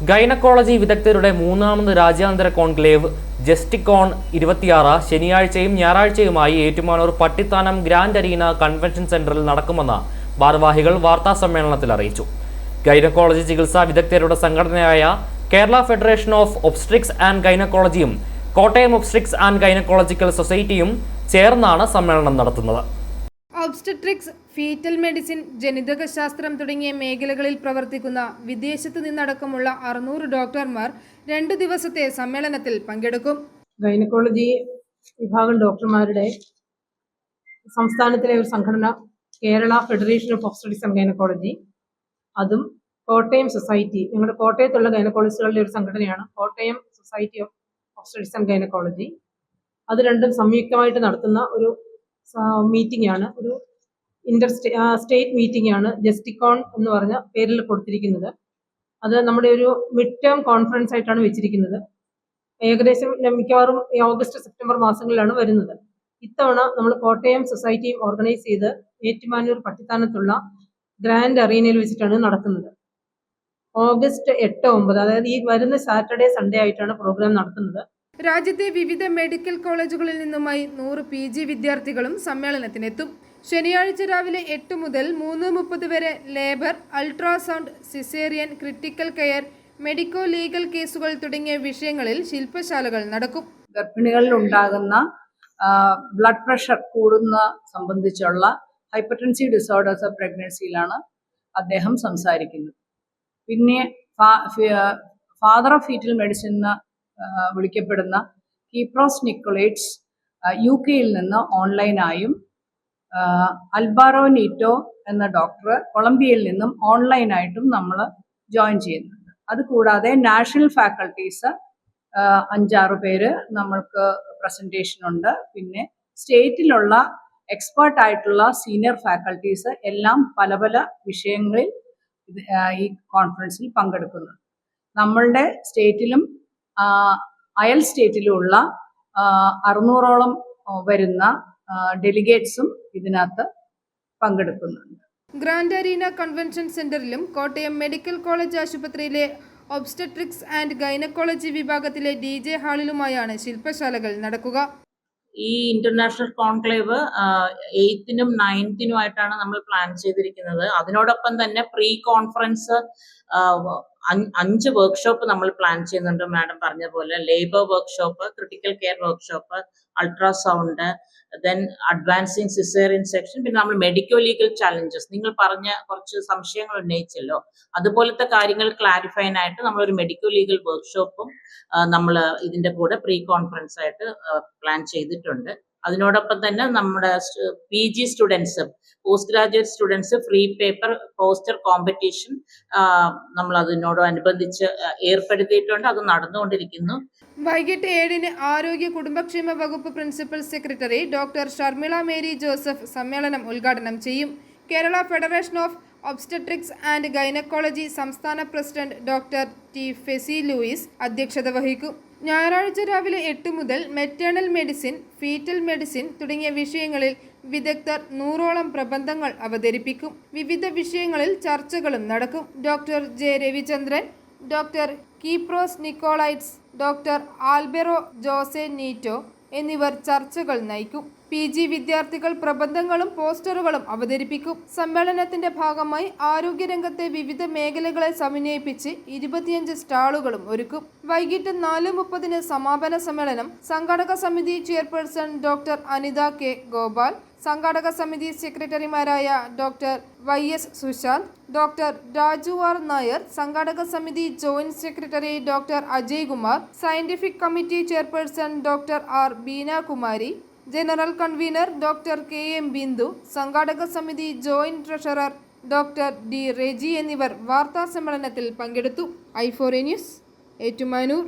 Gynaecology വിദഗ്ധരുടെ മൂന്നാമത് രാജ്യാന്തര കോൺക്ലേവ് ജസ്റ്റിക്കോൺ 26 ശനിയാഴ്ചയും ഞായറാഴ്ചയുമായി Ettumanoor Pattithanam grand arena convention സെന്ററിൽ നടക്കുമെന്ന് ഭാരവാഹികൾ വാർത്താസമ്മേളനത്തിൽ അറിയിച്ചു. ഗൈനക്കോളജി ചികിത്സാ വിദഗ്ധരുടെ സംഘടനയായ Kerala federation of obstetrics and ഗൈനക്കോളജിയും കോട്ടയം ഒബ്സ്ട്രിക്സ് ആൻഡ് ഗൈനക്കോളജിക്കൽ സൊസൈറ്റിയും ചേർന്നാണ് സമ്മേളനം നടത്തുന്നത്. ഒബ്സ്റ്റട്രിക്സ്, ഫീറ്റൽ മെഡിസിൻ, ജനിതകശാസ്ത്രം തുടങ്ങിയ മേഖലകളിൽ പ്രവർത്തിക്കുന്ന വിദേശത്തു നിന്നടക്കമുള്ള 600 ഡോക്ടർമാർ 2 ദിവസത്തെ സമ്മേളനത്തിൽ പങ്കെടുക്കും. ഗൈനക്കോളജി വിഭാഗം ഡോക്ടർമാരുടെ സംസ്ഥാനത്തിലെ ഒരു സംഘടന Kerala federation of obstetrics and gynaecology, അതും കോട്ടയം സൊസൈറ്റി, ഞങ്ങളുടെ കോട്ടയത്തുള്ള ഗൈനക്കോളജിസ്റ്റുകളുടെ ഒരു സംഘടനയാണ് Kottayam society of obstetrics and gynaecology. അത് രണ്ടും സംയുക്തമായിട്ട് നടത്തുന്ന ഒരു മീറ്റിംഗ് ആണ്, ഒരു സ്റ്റേറ്റ് മീറ്റിംഗ് ആണ് ജസ്റ്റിക്കോൺ എന്ന് പറഞ്ഞ പേരിൽ കൊടുത്തിരിക്കുന്നത്. അത് നമ്മുടെ ഒരു മിഡ് ടേം കോൺഫറൻസ് ആയിട്ടാണ് വെച്ചിരിക്കുന്നത്. ഏകദേശം മിക്കവാറും ഓഗസ്റ്റ് സെപ്റ്റംബർ മാസങ്ങളിലാണ് വരുന്നത്. ഇത്തവണ നമ്മൾ കോട്ടയം സൊസൈറ്റിയും ഓർഗനൈസ് ചെയ്ത് ഏറ്റുമാനൂർ പട്ടിത്താനത്തുള്ള ഗ്രാൻഡ് അറീനയിൽ വെച്ചിട്ടാണ് നടക്കുന്നത്. ഓഗസ്റ്റ് 8, 9 അതായത് ഈ വരുന്ന സാറ്റർഡേ സൺഡേ ആയിട്ടാണ് പ്രോഗ്രാം നടത്തുന്നത്. രാജ്യത്തെ വിവിധ മെഡിക്കൽ കോളേജുകളിൽ നിന്നുമായി 100 PG വിദ്യാർത്ഥികളും സമ്മേളനത്തിനെത്തും. ശനിയാഴ്ച രാവിലെ 8 മുതൽ 3:30 വരെ labour, ultrasound, caesarean, critical care, medico legal കേസുകൾ തുടങ്ങിയ വിഷയങ്ങളിൽ ശില്പശാലകൾ നടക്കും. ഗർഭിണികളിൽ ഉണ്ടാകുന്ന ബ്ലഡ് പ്രഷർ കൂടുന്ന സംബന്ധിച്ചുള്ള ഹൈപ്പർടെൻസീവ് ഡിസോർഡേഴ്സ് ഓഫ് പ്രഗ്നൻസിയിലാണ് അദ്ദേഹം സംസാരിക്കുന്നത്. പിന്നെ ഫാദർ ഓഫ് ഫീറ്റൽ മെഡിസിൻ എന്ന് വിളിക്കപ്പെടുന്ന കീപ്രോസ് നിക്കോളേറ്റ്സ് UK-യിൽ നിന്ന് ഓൺലൈനായും, അൽബാറോ നീറ്റോ എന്ന ഡോക്ടർ കൊളംബിയയിൽ നിന്നും ഓൺലൈനായിട്ടും നമ്മൾ ജോയിൻ ചെയ്യുന്നുണ്ട്. അതുകൂടാതെ നാഷണൽ ഫാക്കൾട്ടീസ് 5-6 പേര് നമ്മൾക്ക് പ്രസൻറ്റേഷൻ ഉണ്ട്. പിന്നെ സ്റ്റേറ്റിലുള്ള എക്സ്പേർട്ട് ആയിട്ടുള്ള സീനിയർ ഫാക്കൾട്ടീസ് എല്ലാം പല പല വിഷയങ്ങളിൽ ഈ കോൺഫറൻസിൽ പങ്കെടുക്കുന്നുണ്ട്. നമ്മളുടെ സ്റ്റേറ്റിലും അയൽ സ്റ്റേറ്റിലുമുള്ള 600ഓളം വരുന്ന ഡെലിഗേറ്റ്സും ഇതിനകത്ത് പങ്കെടുക്കുന്നുണ്ട്. ഗ്രാൻഡ് അരീന കൺവെൻഷൻ സെന്ററിലും കോട്ടയം മെഡിക്കൽ കോളേജ് ആശുപത്രിയിലെ ഒബ്സ്റ്റട്രിക്സ് ആൻഡ് ഗൈനക്കോളജി വിഭാഗത്തിലെ DJ ഹാളിലുമായാണ് ശില്പശാലകൾ നടക്കുക. ഈ ഇന്റർനാഷണൽ കോൺക്ലേവ് 8-നും 9-നുമായിട്ടാണ് നമ്മൾ പ്ലാൻ ചെയ്തിരിക്കുന്നത്. അതിനോടൊപ്പം തന്നെ പ്രീ കോൺഫറൻസ് 5 വർക്ക്ഷോപ്പ് നമ്മൾ പ്ലാൻ ചെയ്യുന്നുണ്ട്. മാഡം പറഞ്ഞ പോലെ labour workshop, critical care workshop, ultrasound, then advancing caesarean section, പിന്നെ നമ്മൾ മെഡിക്കോ ലീഗൽ ചാലഞ്ചസ്, നിങ്ങൾ പറഞ്ഞ കുറച്ച് സംശയങ്ങൾ ഉന്നയിച്ചല്ലോ, അതുപോലത്തെ കാര്യങ്ങൾ ക്ലാരിഫൈനായിട്ട് നമ്മളൊരു മെഡിക്കോ ലീഗൽ വർക്ക്ഷോപ്പും നമ്മൾ ഇതിന്റെ കൂടെ പ്രീ കോൺഫറൻസ് ആയിട്ട് പ്ലാൻ ചെയ്തിട്ടുണ്ട്. അതിനോടൊപ്പം തന്നെ നമ്മുടെ PG students, post graduate students free paper poster competition നമ്മൾ അതിനോടനുബന്ധിച്ച് ഏർപ്പെടുത്തിയിട്ടുണ്ട്. അത് നടന്നുകൊണ്ടിരിക്കുന്നു. വൈകിട്ട് 7-ന് ആരോഗ്യ കുടുംബക്ഷേമ വകുപ്പ് principal secretary doctor Sharmila Mary Joseph സമ്മേളനം ഉദ്ഘാടനം ചെയ്യും. Kerala federation of obstetrics and gynaecology സംസ്ഥാന പ്രസിഡന്റ് ഡോക്ടർ T. ഫെസി ലൂയിസ് അധ്യക്ഷത വഹിക്കും. ഞായറാഴ്ച രാവിലെ 8 മുതൽ മെറ്റേണൽ മെഡിസിൻ, ഫീറ്റൽ മെഡിസിൻ തുടങ്ങിയ വിഷയങ്ങളിൽ വിദഗ്ധർ 100ഓളം പ്രബന്ധങ്ങൾ അവതരിപ്പിക്കും. വിവിധ വിഷയങ്ങളിൽ ചർച്ചകളും നടക്കും. Doctor J. Ravichandran, doctor Kypros Nicolaides, doctor Alberto Jose Nieto എന്നിവർ ചർച്ചകൾ നയിക്കും. PG വിദ്യാർത്ഥികൾ പ്രബന്ധങ്ങളും പോസ്റ്ററുകളും അവതരിപ്പിക്കും. സമ്മേളനത്തിന്റെ ഭാഗമായി ആരോഗ്യരംഗത്തെ വിവിധ മേഖലകളെ സമന്വയിപ്പിച്ച് 25 സ്റ്റാളുകളും ഒരുക്കും. വൈകിട്ട് 4:30-ന് സമാപന സമ്മേളനം സംഘാടക സമിതി chairperson doctor Anitha K. Gopal, സംഘാടക സമിതി സെക്രട്ടറിമാരായ doctor YS Sushanth, doctor Raju R. Nair, സംഘാടക സമിതി joint secretary doctor Ajay Kumar, scientific committee chairperson doctor R. Beenakumari, general convener doctor KM Bindu, സംഘാടക സമിതി joint treasurer doctor D. Reji എന്നിവർ വാർത്താ സമ്മേളനത്തിൽ പങ്കെടുത്തു. I4A news, Ettumanoor.